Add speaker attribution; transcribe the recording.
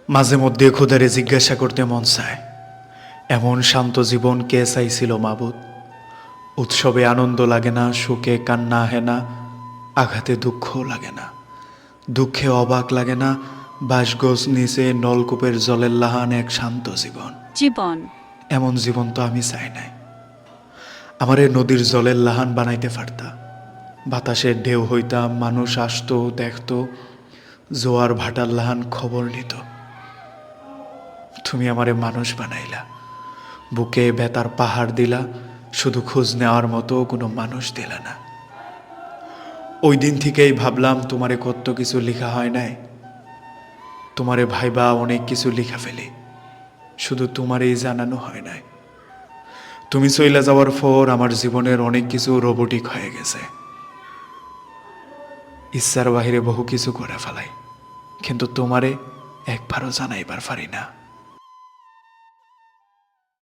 Speaker 1: মাঝে মধ্যে খোদারে জিজ্ঞাসা করতে মন চায়, এমন শান্ত জীবন কে চাইছিল মাবুদ? উৎসবে আনন্দ লাগে না, সুখে কান্না আহে না, আঘাতে দুঃখও লাগে না, দুঃখে অবাক লাগে না, বাঁশগোছ নিচে নলকূপের জলের লাহান এক শান্ত জীবন।
Speaker 2: জীবন
Speaker 1: এমন জীবন তো আমি চাই নাই। আমারে নদীর জলের লাহান বানাইতে পারতা, বাতাসের ঢেউ হইতাম, মানুষ আসতো দেখতো, জোয়ার ভাটার লাহান খবর নিত। তুমি আমারে মানুষ বানাইলা, বুকে বেতার পাহাড় দিলা, শুধু খোঁজ নেওয়ার মতো কোনো মানুষ দিলা না। ওই দিন থেকেই ভাবলাম তোমারে কত কিছু লেখা হয় নাই, তোমারে ভাইবা অনেক কিছু লেখা ফেলি, শুধু তোমারই জানানো হয় নাই। তুমি চইলা যাওয়ার পর আমার জীবনের অনেক কিছু রোবোটিক হয়ে গেছে। ইচ্ছার বাহিরে বহু কিছু করে ফেলাই, কিন্তু তোমারে একবারও জানাইবার পারি না।